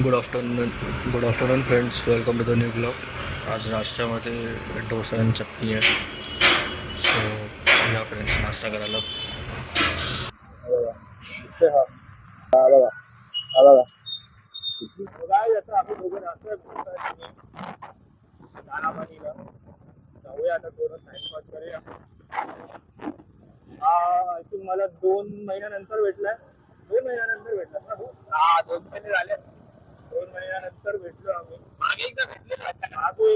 Good afternoon friends, welcome to the new blog. आज नाश्त्यामध्ये डोसा आणि चटणी आहे. सो या फ्रेंड्स नाश्ता करायला. आम्ही दोघं नाश्ता जाऊया आता, थोडं टाइमपास करूया. हा आय थिंक मला 2 महिन्यानंतर भेटलाय. 2 महिन्यानंतर भेटला ना भाऊ? हा, 2 महिने झाले. 2 महिन्यानंतर भेटलो आम्ही. मागे एकदा भेटले मागे.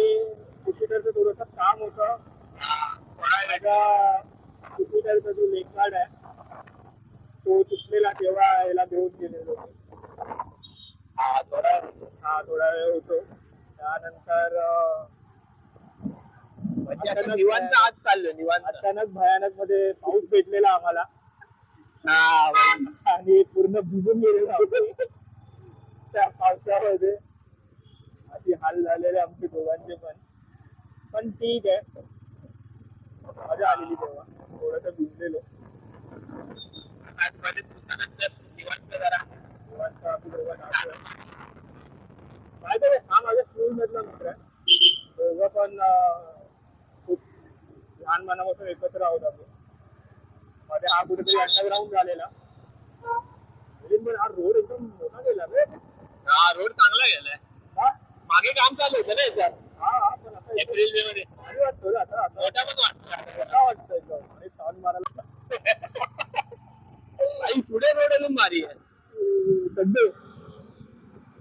ज्युपिटरचं थोडंसं काम होतं. माझा ज्युपिटरचा जो लेक कार्ड आहे तो तुटलेला, तेव्हा याला घेऊन गेलेलो. थोडा वेळ होतो. त्यानंतर निवांत आज चाललो. निवांत अचानक भयानक मध्ये पाऊस भेटलेला आम्हाला. आणि पूर्ण भिजून गेलेलो आम्ही त्या पावसामध्ये. अशी हाल झालेले आमचे दोघांचे पण ठीक आहे, मजा आलेली तेव्हा. थोडस भिजलेलो. निवांत आम्ही दोघं नाचतोय. हा माझ्या स्कूल मधला मित्र आहे. दोघं पण खूप लहानपणापासून एकत्र आहोत आम्ही. मध्ये हा कुठेतरी अंडरग्राऊंड झालेला. पण हा रोड एकदम मोठा गेला रे. हा, रोड चांगला गेलाय. मागे काम चालू होतं ना याच्यात. हा पण आता एप्रिल मे मध्ये भारी वाटतो आता. मोठा पण वाटतं एकदम. आणि टर्न मारायला आई पुढे रोड अजून भारी आहे.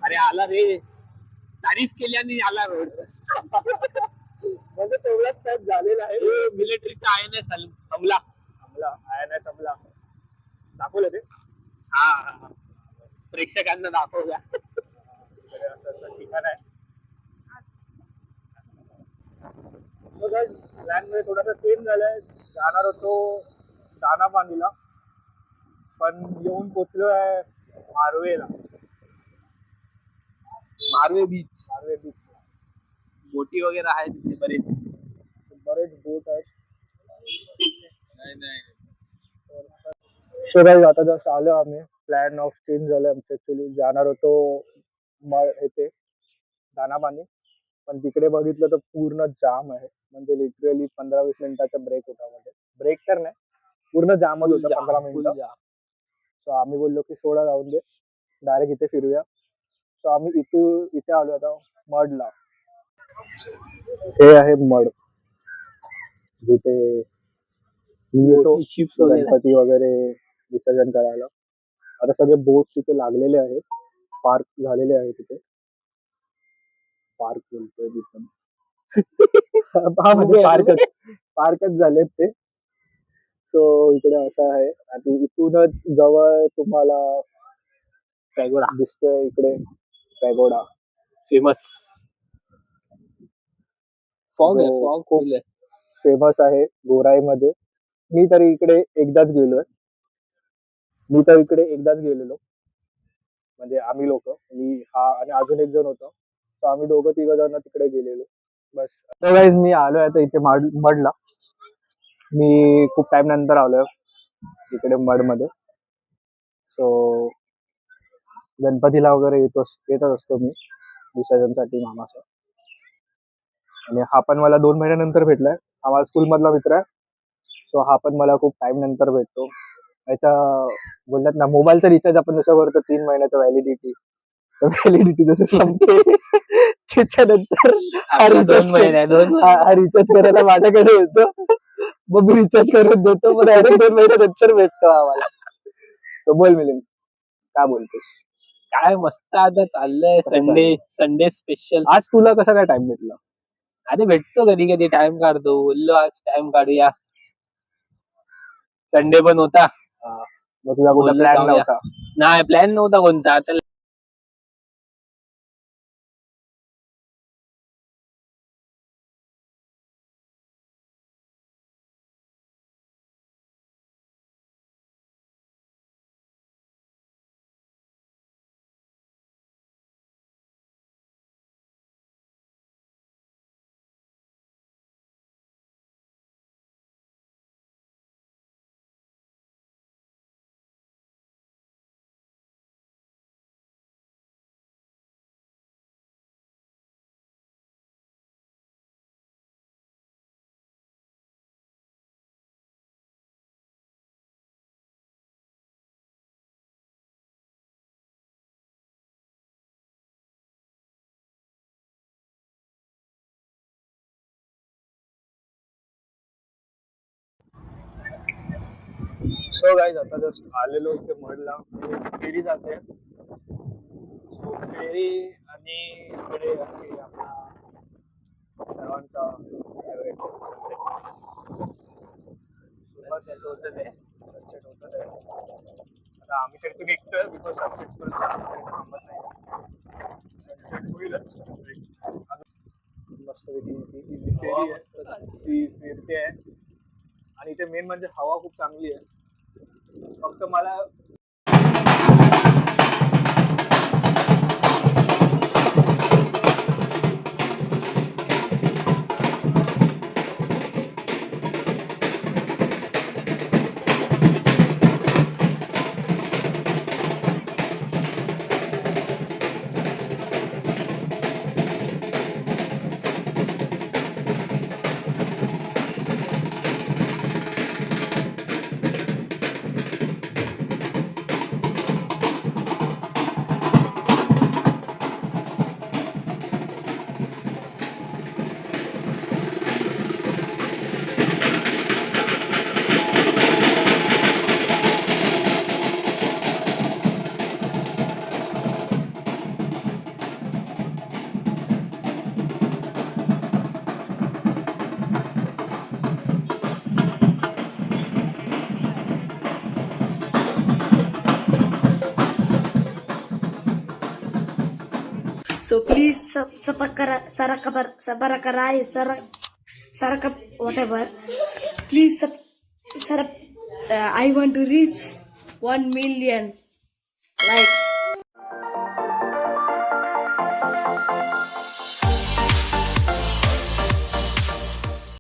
अरे आला रे, तारीफ केल्याने आला रोड. म्हणजे तेवढाच टाइप झालेला आहे. मिलिटरीचा INS हमला. INS हमला दाखवलं ते. हा, प्रेक्षकांना दाखवूया. असं ठिकाण आहे. प्लॅन मध्ये थोडासा चेंज झालाय. जाणार होतो दानापानीला, पण येऊन पोचलो आहे मारवेला. मारवे बीच. बोटी वगैरे आहेत तिथे, बरेच बोट आहेत. सो गाईज, आता जस्ट आलो आम्ही. प्लॅन ऑफ चेंज झालं आमचं. ऍक्च्युली जाणार होतो येथे दानापानी, पण तिकडे बघितलं तर पूर्ण जाम आहे. म्हणजे लिटरली 15-20 मिनिटाचा ब्रेक होता. मध्ये ब्रेक तर नाही, पूर्ण जामच होता 15 मिनिटं. सो आम्ही बोललो की सोडा जाऊन दे, डायरेक्ट इथे फिरूया. सो आम्ही इथे आलो आता मडला. हे आहे मड, जिथे गणपती वगैरे विसर्जन करायला. आता सगळे बोट्स तिथे लागलेले आहेत, पार्क झालेले आहे तिथे. पार्क बोलतोय तिथे. हा म्हणजे पार्कच झालेत ते. सो इकडे असं आहे. आणि इथूनच जवळ तुम्हाला पॅगोडा दिसतोय. इकडे पॅगोडा फेमस. फॉग खूप फेमस आहे गोराईमध्ये. मी तरी इकडे एकदाच गेलेलो. म्हणजे आम्ही लोक, मी, हा आणि अजून एक जण होतो. तर आम्ही दोघं तिघ जण तिकडे गेलेलो बस. अदरवाईज मी आलोय आता इथे मडला. मी खूप टाइम नंतर आलोय इकडे मड मध्ये. सो गणपतीला वगैरे येतच असतो मी विसर्जनसाठी मामाचं. आणि हा पण मला 2 महिन्यानंतर भेटलाय. हा माझा स्कूल मधला मित्र आहे. सो हा पण मला खूप टाइम नंतर भेटतो. याचा बोलतात ना, मोबाईलचा रिचार्ज आपण जसं करतो 3 महिन्याचा व्हॅलिडिटी जसं संपते, त्याच्यानंतर हा रिचार्ज करायला माझ्याकडे येतो. मग मी रिचार्ज करून देतो. मग डायरेक्ट 2 महिन्यानंतर भेटतो आम्हाला. सो बोल मिलिंद, काय बोलतोस? काय मस्त आता चाललंय. Sunday special. आज तुला कसा काय टाइम भेटला? अरे भेटतो, कधी कधी टाइम काढतो. बोललो आज टाइम काढूया. संडे पण होता. मग तुझा कुठला प्लॅन नव्हता? नाही, प्लॅन नव्हता कोणता. आता सो गाईज आता जस्ट आलेलो इथे मडला फेरी जाते. सो फेरी आणि इकडे आहे आपला सर्वांचा favorite sunset. सनसेट होत आहे. आता आम्ही तरी तुम्ही निघतोय बिकॉज सनसेट पर्यंत थांबत नाही. सनसेट होईलच मस्त फेरी आहे ती फिरते आहे आणि इथे मेन म्हणजे हवा खूप चांगली आहे. फक्त मला So please subscribe whatever. Please I want to reach 1 million likes.